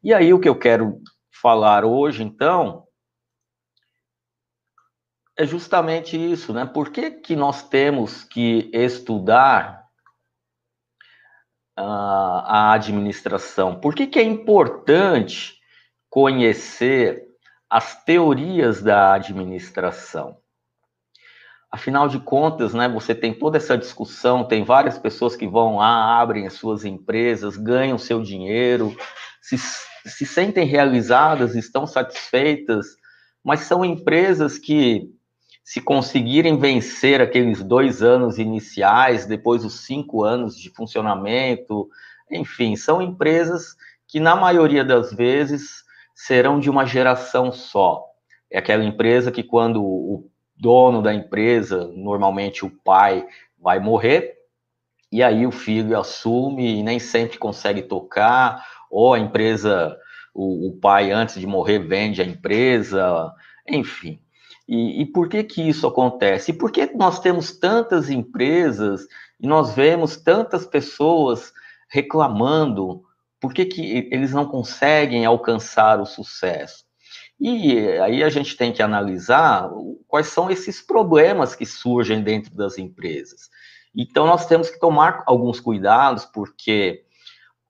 E aí o que eu quero falar hoje, então, é justamente isso, né? Por que que nós temos que estudar a administração? Por que que é importante conhecer as teorias da administração? Afinal de contas, né, você tem toda essa discussão, tem várias pessoas que vão lá, abrem as suas empresas, ganham seu dinheiro, se sentem realizadas, estão satisfeitas, mas são empresas que, se conseguirem vencer aqueles 2 anos iniciais, depois os 5 anos de funcionamento, enfim, são empresas que, na maioria das vezes, serão de uma geração só. É aquela empresa que, quando o dono da empresa, normalmente o pai, vai morrer, e aí o filho assume e nem sempre consegue tocar, ou a empresa, o pai, antes de morrer, vende a empresa, enfim. E por que que isso acontece? E por que nós temos tantas empresas e nós vemos tantas pessoas reclamando? Por que que eles não conseguem alcançar o sucesso? E aí a gente tem que analisar quais são esses problemas que surgem dentro das empresas. Então, nós temos que tomar alguns cuidados, porque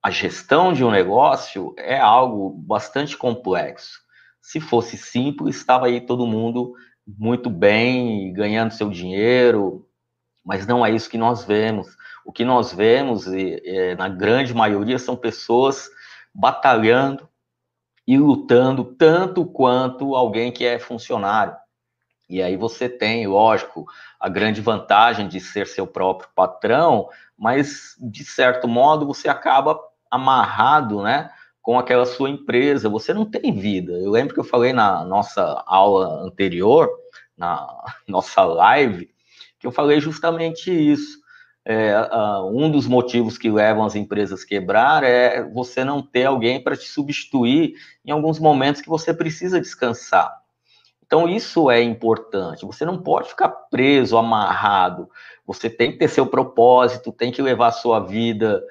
a gestão de um negócio é algo bastante complexo. Se fosse simples, estava aí todo mundo muito bem, ganhando seu dinheiro, mas não é isso que nós vemos. O que nós vemos, na grande maioria, são pessoas batalhando e lutando tanto quanto alguém que é funcionário. E aí você tem, lógico, a grande vantagem de ser seu próprio patrão, mas, de certo modo, você acaba amarrado, né, com aquela sua empresa. Você não tem vida. Eu lembro que eu falei na nossa aula anterior, na nossa live, que eu falei justamente isso. Um dos motivos que levam as empresas a quebrar é você não ter alguém para te substituir em alguns momentos que você precisa descansar. Então, isso é importante. Você não pode ficar preso, amarrado. Você tem que ter seu propósito, tem que levar a sua vida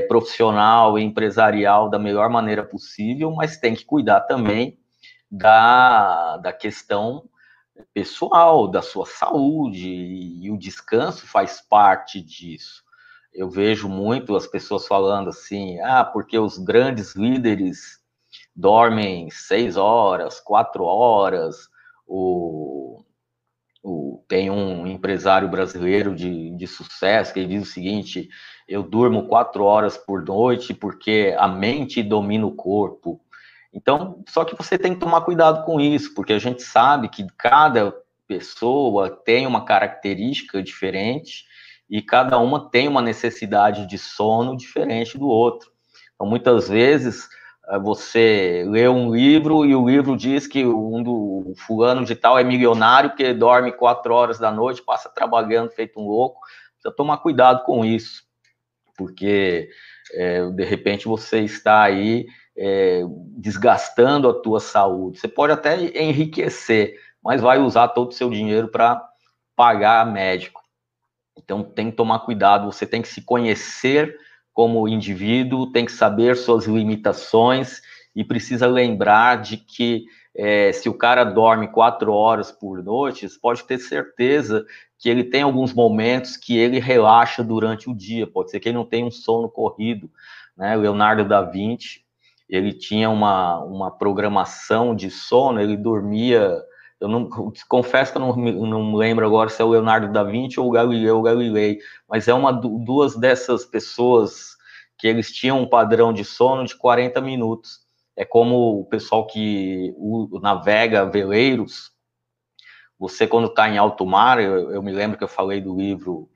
profissional e empresarial da melhor maneira possível, mas tem que cuidar também da questão pessoal, da sua saúde, e o descanso faz parte disso. Eu vejo muito as pessoas falando assim, porque os grandes líderes dormem 6 horas, 4 horas. O, tem um empresário brasileiro de sucesso que diz o seguinte: eu durmo 4 horas por noite porque a mente domina o corpo. Então, só que você tem que tomar cuidado com isso, porque a gente sabe que cada pessoa tem uma característica diferente e cada uma tem uma necessidade de sono diferente do outro. Então, muitas vezes, você lê um livro e o livro diz que o fulano de tal é milionário porque dorme 4 horas da noite, passa trabalhando feito um louco. Precisa tomar cuidado com isso, porque de repente você está aí desgastando a tua saúde. Você pode até enriquecer, mas vai usar todo o seu dinheiro para pagar médico. Então tem que tomar cuidado, você tem que se conhecer como indivíduo, tem que saber suas limitações e precisa lembrar de que se o cara dorme 4 horas por noite, você pode ter certeza que ele tem alguns momentos que ele relaxa durante o dia, pode ser que ele não tenha um sono corrido, né? Leonardo da Vinci, ele tinha uma programação de sono, ele dormia. Eu não confesso que eu não lembro agora se é o Leonardo da Vinci ou o Galileu Galilei, mas é duas dessas pessoas que eles tinham um padrão de sono de 40 minutos. É como o pessoal que navega veleiros. Você, quando está em alto mar, eu me lembro que eu falei do livro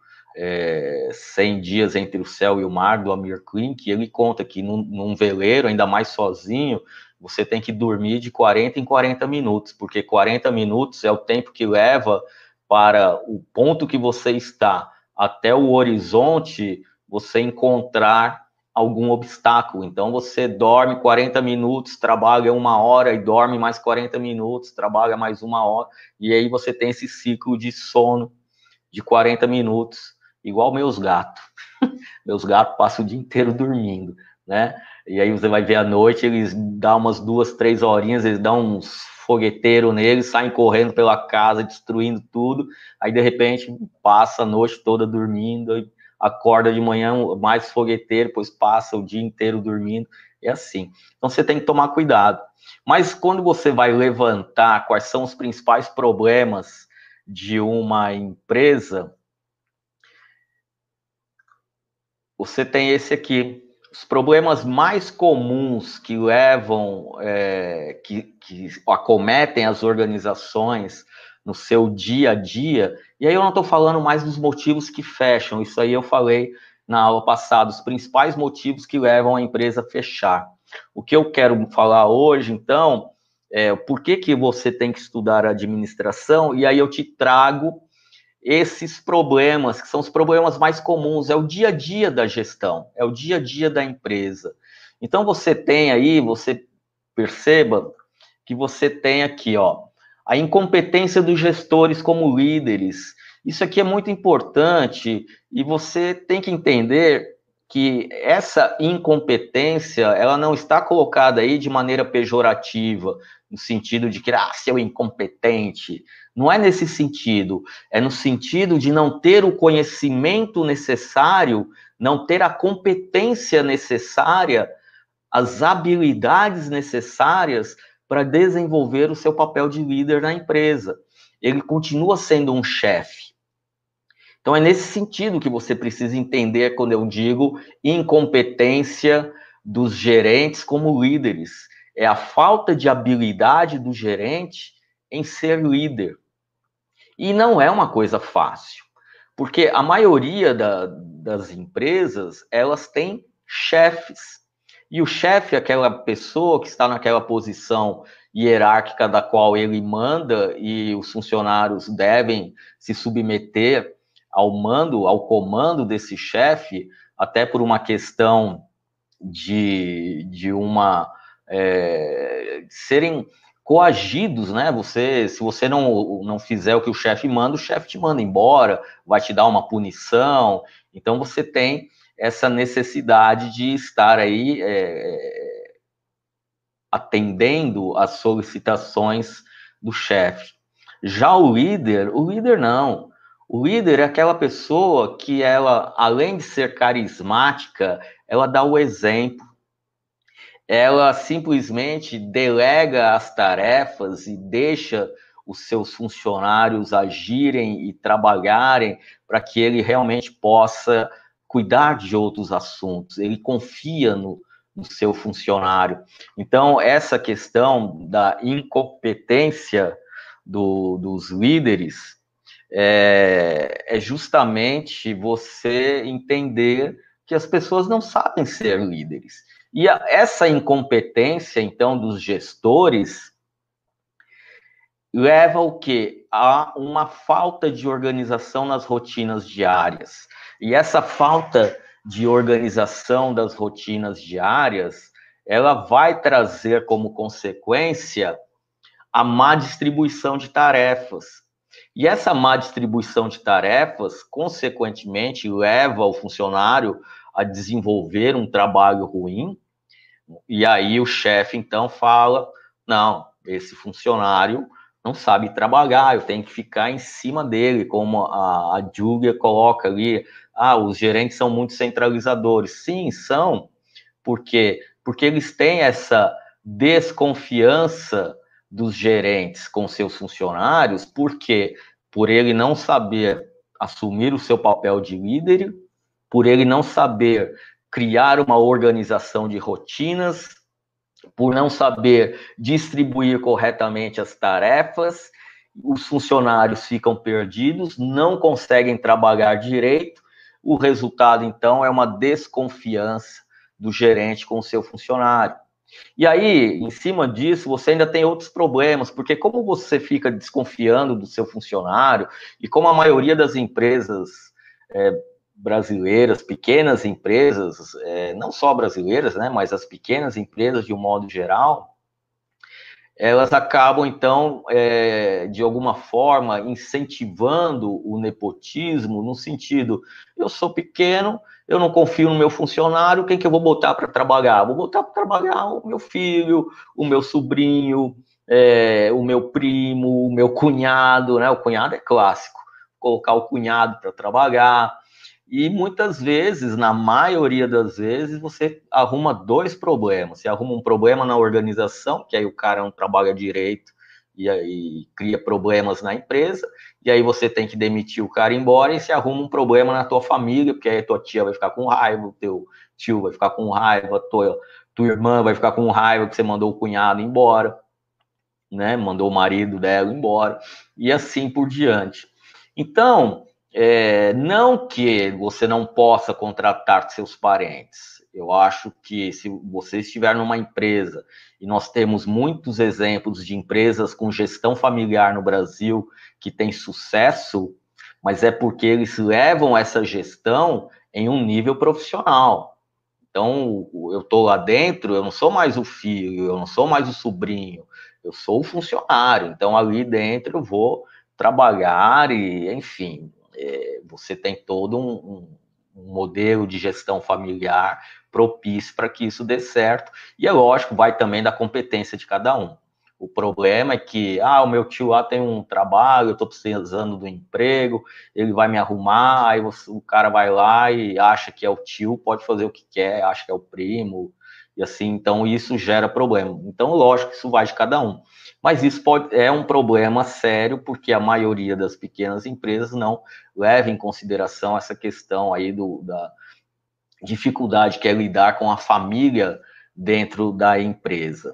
100 Dias Entre o Céu e o Mar, do Amir Klink, ele conta que num veleiro, ainda mais sozinho, você tem que dormir de 40 em 40 minutos, porque 40 minutos é o tempo que leva para o ponto que você está até o horizonte você encontrar algum obstáculo. Então você dorme 40 minutos, trabalha 1 hora e dorme mais 40 minutos, trabalha mais 1 hora, e aí você tem esse ciclo de sono de 40 minutos, igual meus gatos. Meus gatos passam o dia inteiro dormindo. né? E aí você vai ver à noite, eles dão umas 2, 3 horinhas, eles dão uns fogueteiros neles, saem correndo pela casa, destruindo tudo, aí de repente passa a noite toda dormindo, acorda de manhã mais fogueteiro, depois passa o dia inteiro dormindo, é assim. Então você tem que tomar cuidado. Mas quando você vai levantar quais são os principais problemas de uma empresa, você tem esse aqui. Os problemas mais comuns que levam, que acometem as organizações no seu dia a dia, e aí eu não estou falando mais dos motivos que fecham, isso aí eu falei na aula passada, os principais motivos que levam a empresa a fechar. O que eu quero falar hoje, então, é por que você tem que estudar administração, e aí eu te trago esses problemas, que são os problemas mais comuns, é o dia a dia da gestão, é o dia a dia da empresa. Então você tem aí, você perceba que você tem aqui, ó, a incompetência dos gestores como líderes. Isso aqui é muito importante e você tem que entender que essa incompetência, ela não está colocada aí de maneira pejorativa, no sentido de que, seu incompetente. Não é nesse sentido, é no sentido de não ter o conhecimento necessário, não ter a competência necessária, as habilidades necessárias para desenvolver o seu papel de líder na empresa. Ele continua sendo um chefe. Então é nesse sentido que você precisa entender quando eu digo incompetência dos gerentes como líderes. É a falta de habilidade do gerente em ser líder. E não é uma coisa fácil, porque a maioria das empresas, elas têm chefes. E o chefe é aquela pessoa que está naquela posição hierárquica da qual ele manda e os funcionários devem se submeter ao mando, ao comando desse chefe, até por uma questão de uma serem coagidos, né? Se você não fizer o que o chefe te manda embora, vai te dar uma punição. Então você tem essa necessidade de estar aí atendendo às solicitações do chefe. Já o líder não. O líder é aquela pessoa que ela, além de ser carismática, ela dá o exemplo. Ela simplesmente delega as tarefas e deixa os seus funcionários agirem e trabalharem para que ele realmente possa cuidar de outros assuntos. Ele confia no seu funcionário. Então, essa questão da incompetência dos líderes é justamente você entender que as pessoas não sabem ser líderes. E essa incompetência, então, dos gestores leva o quê? A uma falta de organização nas rotinas diárias. E essa falta de organização das rotinas diárias, ela vai trazer como consequência a má distribuição de tarefas. E essa má distribuição de tarefas, consequentemente, leva o funcionário a desenvolver um trabalho ruim, e aí o chefe, então, fala, não, esse funcionário não sabe trabalhar, eu tenho que ficar em cima dele, como a Júlia coloca ali, os gerentes são muito centralizadores. Sim, são, porque eles têm essa desconfiança dos gerentes com seus funcionários, porque por ele não saber assumir o seu papel de líder, por ele não saber criar uma organização de rotinas, por não saber distribuir corretamente as tarefas, os funcionários ficam perdidos, não conseguem trabalhar direito, o resultado, então, é uma desconfiança do gerente com o seu funcionário. E aí, em cima disso, você ainda tem outros problemas, porque como você fica desconfiando do seu funcionário, e como a maioria das empresas brasileiras, pequenas empresas, não só brasileiras, né, mas as pequenas empresas de um modo geral, elas acabam, então, de alguma forma, incentivando o nepotismo, no sentido, eu sou pequeno, eu não confio no meu funcionário, quem que eu vou botar para trabalhar? Vou botar para trabalhar o meu filho, o meu sobrinho, o meu primo, o meu cunhado, né? O cunhado é clássico, colocar o cunhado para trabalhar. E muitas vezes, na maioria das vezes, você arruma dois problemas. Você arruma um problema na organização, que aí o cara não trabalha direito e aí cria problemas na empresa, e aí você tem que demitir o cara embora, e você arruma um problema na tua família, porque aí tua tia vai ficar com raiva, o teu tio vai ficar com raiva, tua irmã vai ficar com raiva que você mandou o cunhado embora, né? Mandou o marido dela embora, e assim por diante. Então, não que você não possa contratar seus parentes. Eu acho que se você estiver numa empresa, e nós temos muitos exemplos de empresas com gestão familiar no Brasil que têm sucesso, mas é porque eles levam essa gestão em um nível profissional. Então, eu estou lá dentro, eu não sou mais o filho, eu não sou mais o sobrinho, eu sou o funcionário. Então, ali dentro eu vou trabalhar e, enfim, você tem todo um modelo de gestão familiar propício para que isso dê certo. E é lógico, vai também da competência de cada um. O problema é que, o meu tio lá tem um trabalho, eu estou precisando do emprego, ele vai me arrumar, aí o cara vai lá e acha que é o tio, pode fazer o que quer, acha que é o primo, e assim, então isso gera problema. Então, lógico que isso vai de cada um. Mas isso é um problema sério, porque a maioria das pequenas empresas não leva em consideração essa questão aí da dificuldade que é lidar com a família dentro da empresa.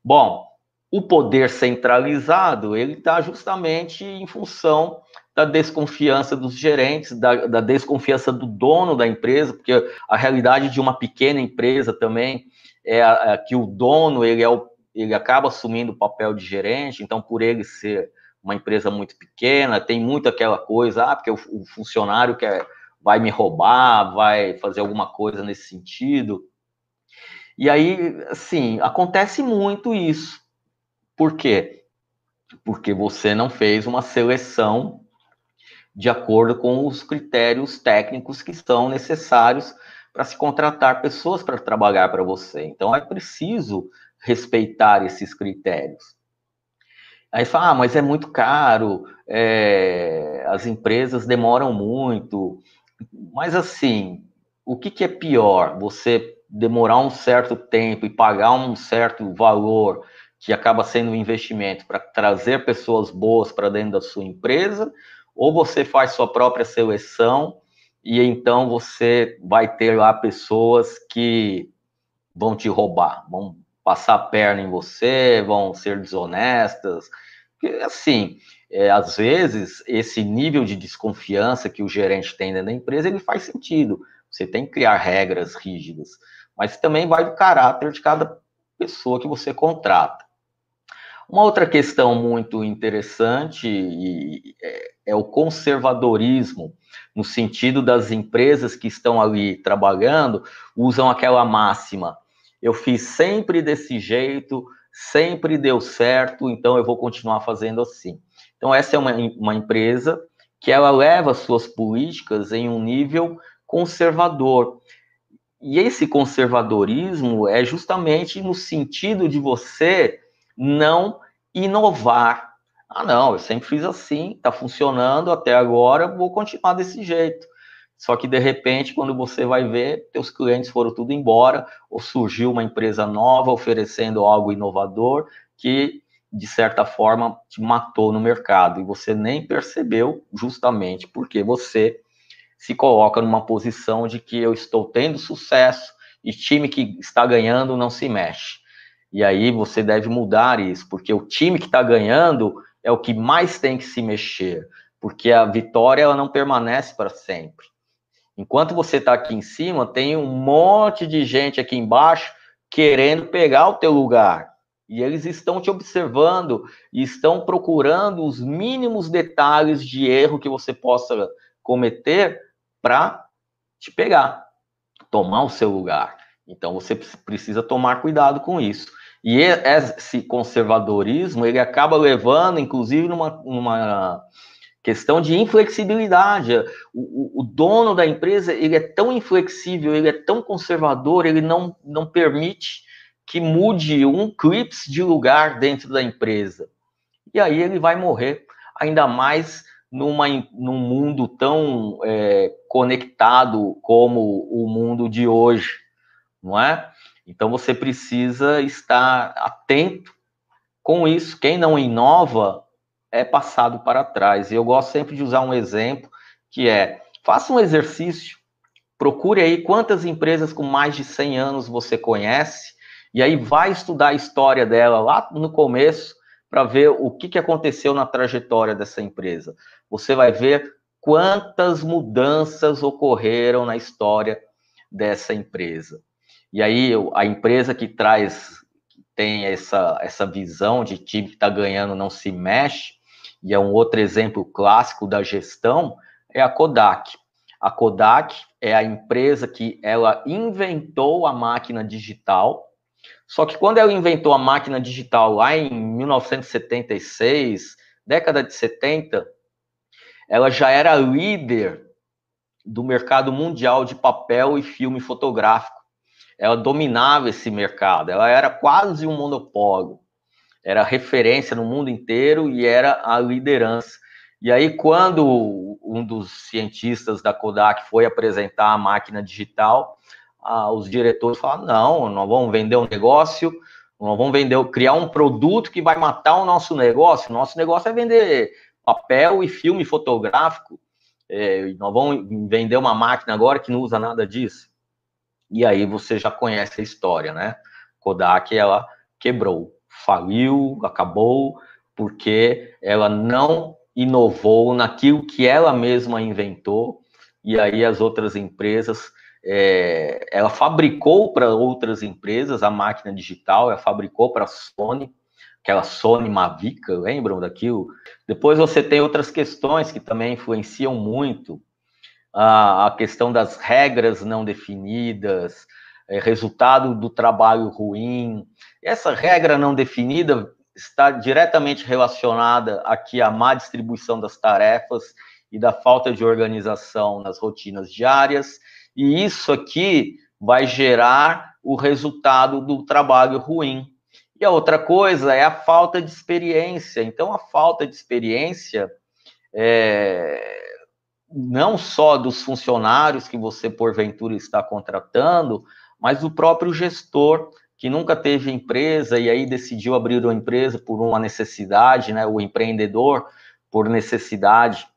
Bom, o poder centralizado, ele está justamente em função da desconfiança dos gerentes, da desconfiança do dono da empresa, porque a realidade de uma pequena empresa também é que o dono, ele acaba assumindo o papel de gerente, então por ele ser uma empresa muito pequena, tem muito aquela coisa, porque o funcionário vai me roubar, vai fazer alguma coisa nesse sentido. E aí, assim, acontece muito isso. Por quê? Porque você não fez uma seleção de acordo com os critérios técnicos que são necessários para se contratar pessoas para trabalhar para você. Então é preciso respeitar esses critérios. Aí fala, mas é muito caro, as empresas demoram muito. Mas assim, o que é pior? Você demorar um certo tempo e pagar um certo valor que acaba sendo um investimento para trazer pessoas boas para dentro da sua empresa, ou você faz sua própria seleção e então você vai ter lá pessoas que vão te roubar, vão passar a perna em você, vão ser desonestas. Porque, assim, às vezes, esse nível de desconfiança que o gerente tem dentro da empresa, ele faz sentido. Você tem que criar regras rígidas, mas também vai do caráter de cada pessoa que você contrata. Uma outra questão muito interessante é o conservadorismo, no sentido das empresas que estão ali trabalhando, usam aquela máxima: eu fiz sempre desse jeito, sempre deu certo, então eu vou continuar fazendo assim. Então, essa é uma empresa que ela leva suas políticas em um nível conservador. E esse conservadorismo é justamente no sentido de você não inovar. Não, eu sempre fiz assim, está funcionando até agora, vou continuar desse jeito. Só que, de repente, quando você vai ver, teus clientes foram tudo embora, ou surgiu uma empresa nova oferecendo algo inovador que, de certa forma, te matou no mercado. E você nem percebeu, justamente porque você se coloca numa posição de que eu estou tendo sucesso e time que está ganhando não se mexe. E aí você deve mudar isso, porque o time que está ganhando é o que mais tem que se mexer, porque a vitória ela não permanece para sempre. Enquanto você está aqui em cima, tem um monte de gente aqui embaixo querendo pegar o teu lugar. E eles estão te observando e estão procurando os mínimos detalhes de erro que você possa cometer para te pegar, tomar o seu lugar. Então você precisa tomar cuidado com isso. E esse conservadorismo, ele acaba levando, inclusive, numa Questão de inflexibilidade. O dono da empresa, ele é tão inflexível, ele é tão conservador, ele não permite que mude um clips de lugar dentro da empresa. E aí ele vai morrer, ainda mais num mundo tão conectado como o mundo de hoje, não é? Então você precisa estar atento com isso. Quem não inova é passado para trás. E eu gosto sempre de usar um exemplo, que é, faça um exercício, procure aí quantas empresas com mais de 100 anos você conhece, e aí vai estudar a história dela lá no começo, para ver o que aconteceu na trajetória dessa empresa. Você vai ver quantas mudanças ocorreram na história dessa empresa. E aí, a empresa que tem essa visão de time que está ganhando não se mexe, e é um outro exemplo clássico da gestão, é a Kodak. A Kodak é a empresa que ela inventou a máquina digital, só que quando ela inventou a máquina digital lá em 1976, década de 70, ela já era líder do mercado mundial de papel e filme fotográfico. Ela dominava esse mercado, ela era quase um monopólio, era referência no mundo inteiro e era a liderança. E aí, quando um dos cientistas da Kodak foi apresentar a máquina digital, os diretores falaram, não, nós vamos vender um negócio, nós vamos criar um produto que vai matar o nosso negócio é vender papel e filme fotográfico, nós vamos vender uma máquina agora que não usa nada disso. E aí você já conhece a história, né? Kodak, ela quebrou, faliu, acabou, porque ela não inovou naquilo que ela mesma inventou, e aí as outras empresas, ela fabricou para outras empresas a máquina digital, ela fabricou para a Sony, aquela Sony Mavic, lembram daquilo? Depois você tem outras questões que também influenciam muito, a questão das regras não definidas, resultado do trabalho ruim. Essa regra não definida está diretamente relacionada aqui à má distribuição das tarefas e da falta de organização nas rotinas diárias, e isso aqui vai gerar o resultado do trabalho ruim. E a outra coisa é a falta de experiência. Então, a falta de experiência não só dos funcionários que você, porventura, está contratando, mas do próprio gestor, que nunca teve empresa e aí decidiu abrir uma empresa por uma necessidade, né? O empreendedor, por necessidade,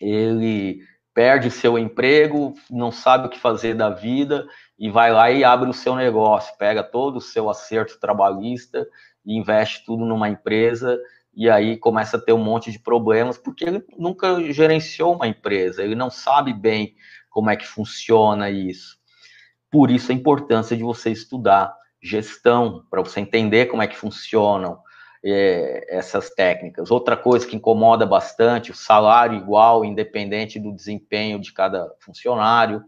ele perde seu emprego, não sabe o que fazer da vida e vai lá e abre o seu negócio, pega todo o seu acerto trabalhista e investe tudo numa empresa, e aí começa a ter um monte de problemas, porque ele nunca gerenciou uma empresa, ele não sabe bem como é que funciona isso. Por isso a importância de você estudar gestão, para você entender como é que funcionam essas técnicas. Outra coisa que incomoda bastante, o salário igual, independente do desempenho de cada funcionário,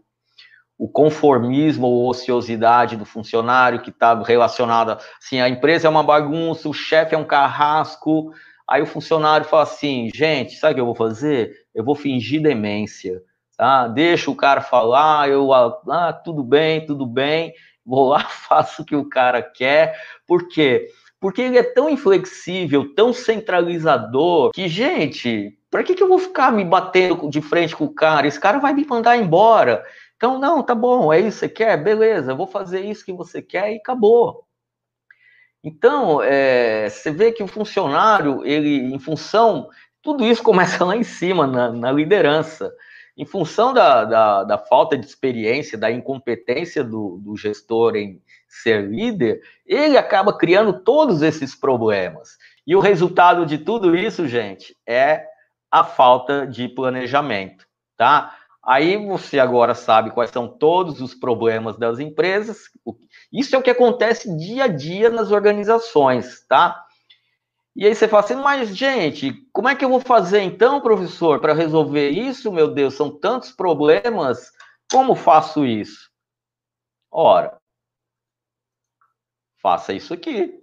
o conformismo ou ociosidade do funcionário que está relacionado, assim, a empresa é uma bagunça, o chefe é um carrasco, aí o funcionário fala assim, gente, sabe o que eu vou fazer? Eu vou fingir demência, tá? Deixa o cara falar, tudo bem, vou lá, faço o que o cara quer, por quê? Porque ele é tão inflexível, tão centralizador, que, gente, para que eu vou ficar me batendo de frente com o cara? Esse cara vai me mandar embora. Então, não, tá bom, é isso que você quer? Beleza, eu vou fazer isso que você quer e acabou. Então, você vê que o funcionário, ele, em função, tudo isso começa lá em cima, na liderança. Em função da falta de experiência, da incompetência do gestor em ser líder, ele acaba criando todos esses problemas. E o resultado de tudo isso, gente, é a falta de planejamento, tá? Aí você agora sabe quais são todos os problemas das empresas. Isso é o que acontece dia a dia nas organizações, tá? E aí você fala assim, mas gente, como é que eu vou fazer então, professor, para resolver isso? Meu Deus, são tantos problemas, como faço isso? Ora, faça isso aqui.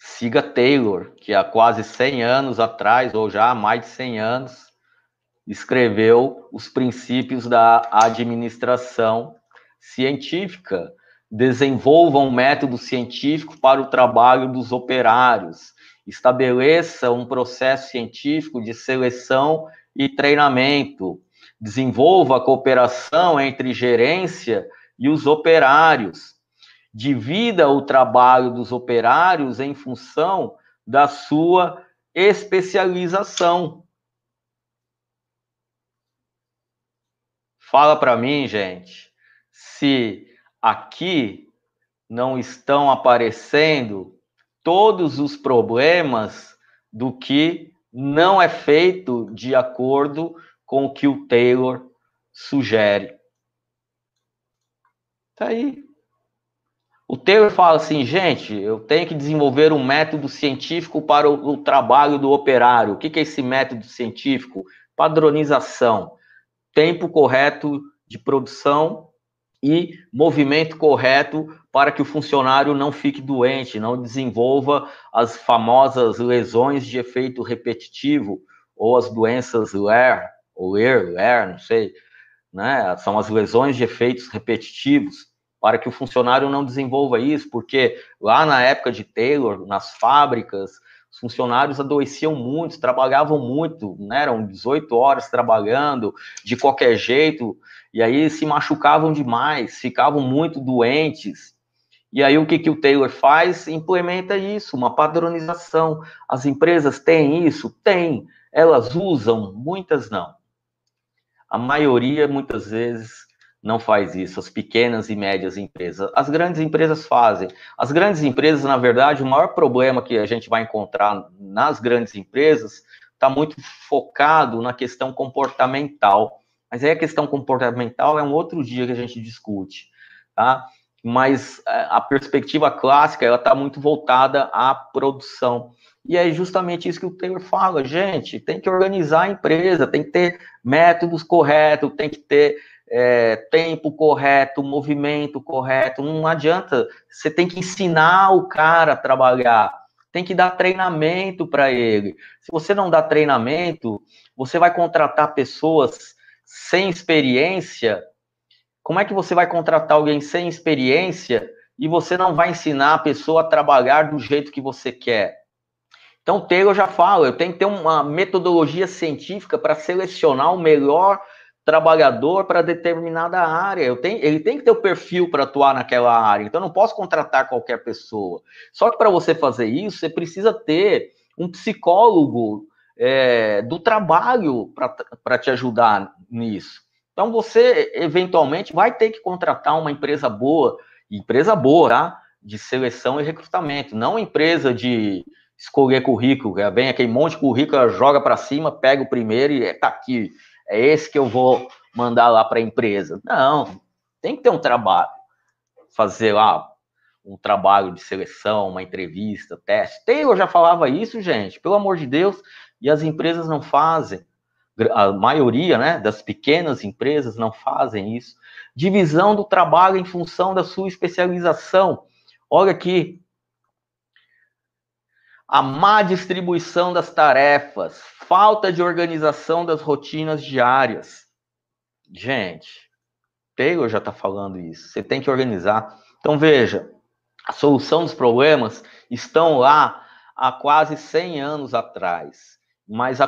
siga Taylor, que há quase 100 anos atrás, ou já há mais de 100 anos, escreveu os princípios da administração científica. Desenvolva um método científico para o trabalho dos operários. Estabeleça um processo científico de seleção e treinamento. Desenvolva a cooperação entre gerência e os operários. Divida o trabalho dos operários em função da sua especialização. Fala para mim, gente, se aqui não estão aparecendo todos os problemas do que não é feito de acordo com o que o Taylor sugere. Tá aí. O Taylor fala assim, gente, eu tenho que desenvolver um método científico para o trabalho do operário. O que é esse método científico? Padronização. Tempo correto de produção e movimento correto para que o funcionário não fique doente, não desenvolva as famosas lesões de efeito repetitivo ou as doenças Lehr, não sei, né? São as lesões de efeitos repetitivos, para que o funcionário não desenvolva isso, porque lá na época de Taylor, nas fábricas, os funcionários adoeciam muito, trabalhavam muito, né? Eram 18 horas trabalhando de qualquer jeito, e aí se machucavam demais, ficavam muito doentes. E aí o que o Taylor faz? Implementa isso, uma padronização. As empresas têm isso? Tem. Elas usam? Muitas não. A maioria, muitas vezes, não faz isso, as pequenas e médias empresas. As grandes empresas fazem. As grandes empresas, na verdade, o maior problema que a gente vai encontrar nas grandes empresas está muito focado na questão comportamental. Mas aí a questão comportamental é um outro dia que a gente discute, tá? Mas a perspectiva clássica, ela está muito voltada à produção. E é justamente isso que o Taylor fala, gente, tem que organizar a empresa, tem que ter métodos corretos, tem que ter tempo correto, movimento correto, não adianta, você tem que ensinar o cara a trabalhar, tem que dar treinamento para ele. Se você não dá treinamento, você vai contratar pessoas sem experiência. Como é que você vai contratar alguém sem experiência e você não vai ensinar a pessoa a trabalhar do jeito que você quer? Então, o Taylor já fala, eu tenho que ter uma metodologia científica para selecionar o melhor trabalhador para determinada área. Ele tem que ter o perfil para atuar naquela área. Então, eu não posso contratar qualquer pessoa. Só que para você fazer isso, você precisa ter um psicólogo do trabalho para te ajudar nisso. Então, você, eventualmente, vai ter que contratar uma empresa boa, tá? De seleção e recrutamento, não empresa de escolher currículo, vem aquele monte de currículo, joga para cima, pega o primeiro e tá aqui, é esse que eu vou mandar lá para a empresa. Não, tem que ter um trabalho, fazer lá um trabalho de seleção, uma entrevista, teste. Taylor já falava isso, gente, pelo amor de Deus, e as empresas não fazem. A maioria, né, das pequenas empresas não fazem isso. Divisão do trabalho em função da sua especialização. Olha aqui, a má distribuição das tarefas, falta de organização das rotinas diárias. Gente, Taylor já está falando isso. Você tem que organizar. Então, veja, a solução dos problemas estão lá há quase 100 anos atrás. Mas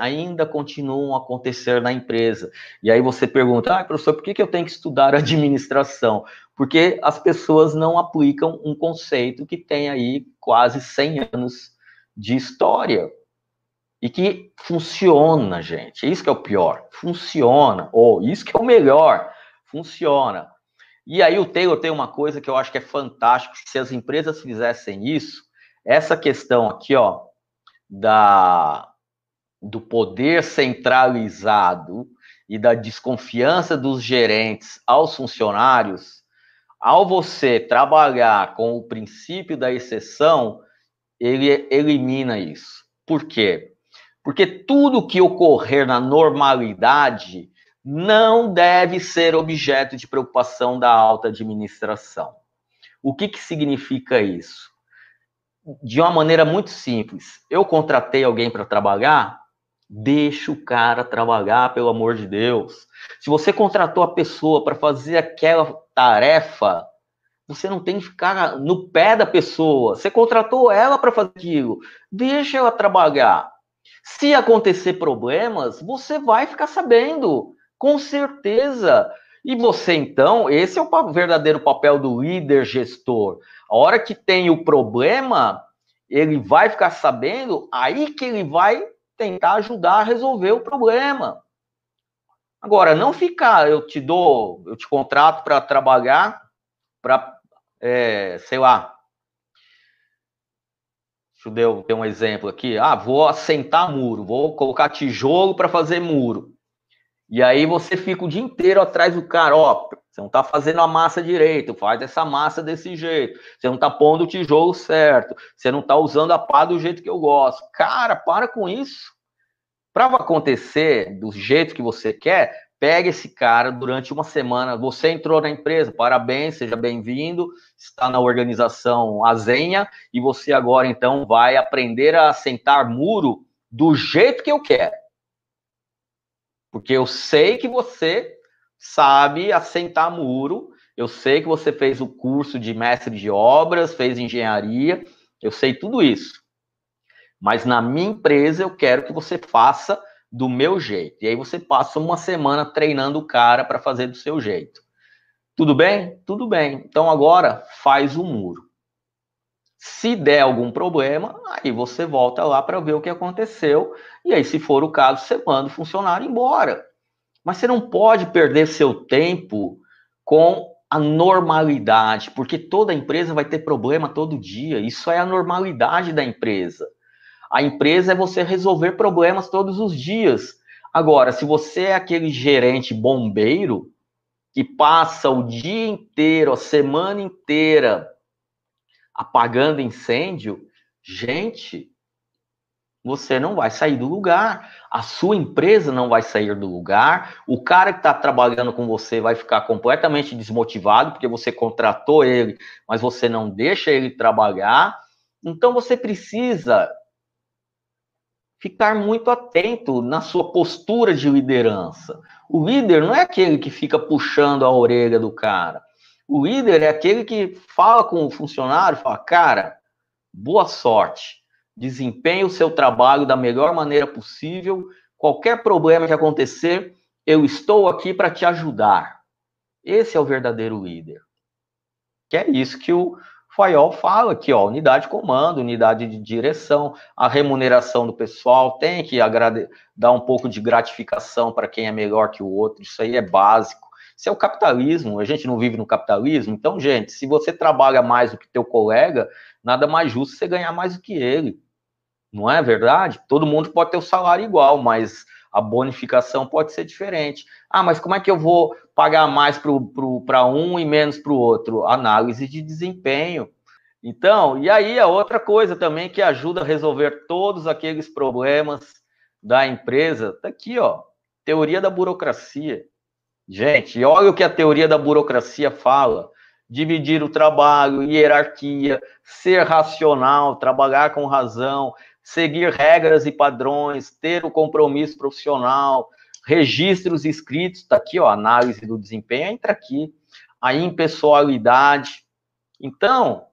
ainda continuam a acontecer na empresa. E aí você pergunta, professor, por que eu tenho que estudar administração? Porque as pessoas não aplicam um conceito que tem aí quase 100 anos de história. E que funciona, gente. Isso que é o pior. Funciona. Isso que é o melhor. Funciona. E aí o Taylor tem uma coisa que eu acho que é fantástico. Se as empresas fizessem isso, essa questão aqui, do poder centralizado e da desconfiança dos gerentes aos funcionários, ao você trabalhar com o princípio da exceção, ele elimina isso. Por quê? Porque tudo que ocorrer na normalidade não deve ser objeto de preocupação da alta administração. O que significa isso? de uma maneira muito simples. Eu contratei alguém para trabalhar, deixa o cara trabalhar, pelo amor de Deus. Se você contratou a pessoa para fazer aquela tarefa, você não tem que ficar no pé da pessoa. Você contratou ela para fazer aquilo, deixa ela trabalhar. Se acontecer problemas, você vai ficar sabendo, com certeza. E você, então, esse é o verdadeiro papel do líder gestor. A hora que tem o problema, ele vai ficar sabendo, aí que ele vai tentar ajudar a resolver o problema. Agora, não ficar, eu te contrato para trabalhar, para, sei lá, deixa eu ter um exemplo aqui. Vou assentar muro, vou colocar tijolo para fazer muro. E aí você fica o dia inteiro atrás do cara, você não está fazendo a massa direito, faz essa massa desse jeito. Você não está pondo o tijolo certo, você não está usando a pá do jeito que eu gosto. Cara, para com isso. Para acontecer do jeito que você quer, pega esse cara durante uma semana. Você entrou na empresa, parabéns, seja bem-vindo, está na organização Azenha, e você agora, então, vai aprender a assentar muro do jeito que eu quero. Porque eu sei que você sabe assentar muro, eu sei que você fez o curso de mestre de obras, fez engenharia, eu sei tudo isso. Mas na minha empresa eu quero que você faça do meu jeito. E aí você passa uma semana treinando o cara para fazer do seu jeito. Tudo bem? Tudo bem. Então agora faz o muro. Se der algum problema, aí você volta lá para ver o que aconteceu. E aí, se for o caso, você manda o funcionário embora. Mas você não pode perder seu tempo com a normalidade, porque toda empresa vai ter problema todo dia. Isso é a normalidade da empresa. A empresa é você resolver problemas todos os dias. Agora, se você é aquele gerente bombeiro que passa o dia inteiro, a semana inteira apagando incêndio, gente, você não vai sair do lugar. A sua empresa não vai sair do lugar. O cara que está trabalhando com você vai ficar completamente desmotivado porque você contratou ele, mas você não deixa ele trabalhar. Então, você precisa ficar muito atento na sua postura de liderança. O líder não é aquele que fica puxando a orelha do cara. O líder é aquele que fala com o funcionário, fala, cara, boa sorte, desempenhe o seu trabalho da melhor maneira possível, qualquer problema que acontecer, eu estou aqui para te ajudar. Esse é o verdadeiro líder. Que é isso que o Fayol fala aqui, unidade de comando, unidade de direção, a remuneração do pessoal, tem que dar um pouco de gratificação para quem é melhor que o outro, isso aí é básico. Isso é o capitalismo, a gente não vive no capitalismo, então, gente, se você trabalha mais do que teu colega, nada mais justo você ganhar mais do que ele. Não é verdade? Todo mundo pode ter o salário igual, mas a bonificação pode ser diferente. Mas como é que eu vou pagar mais para um e menos para o outro? Análise de desempenho. Então, e aí a outra coisa também que ajuda a resolver todos aqueles problemas da empresa, tá aqui, teoria da burocracia. Gente, olha o que a teoria da burocracia fala. Dividir o trabalho, hierarquia, ser racional, trabalhar com razão, seguir regras e padrões, ter o compromisso profissional, registros escritos, está aqui, análise do desempenho, entra aqui, a impessoalidade. Então,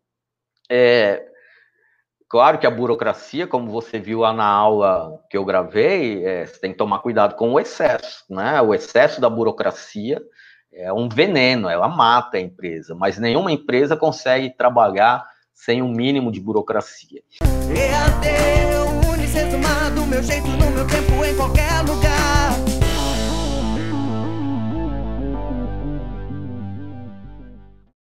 claro que a burocracia, como você viu lá na aula que eu gravei, você tem que tomar cuidado com o excesso, né? O excesso da burocracia é um veneno, ela mata a empresa, mas nenhuma empresa consegue trabalhar sem um mínimo de burocracia. EAD, Unicentro, do meu jeito, no meu tempo, em qualquer lugar.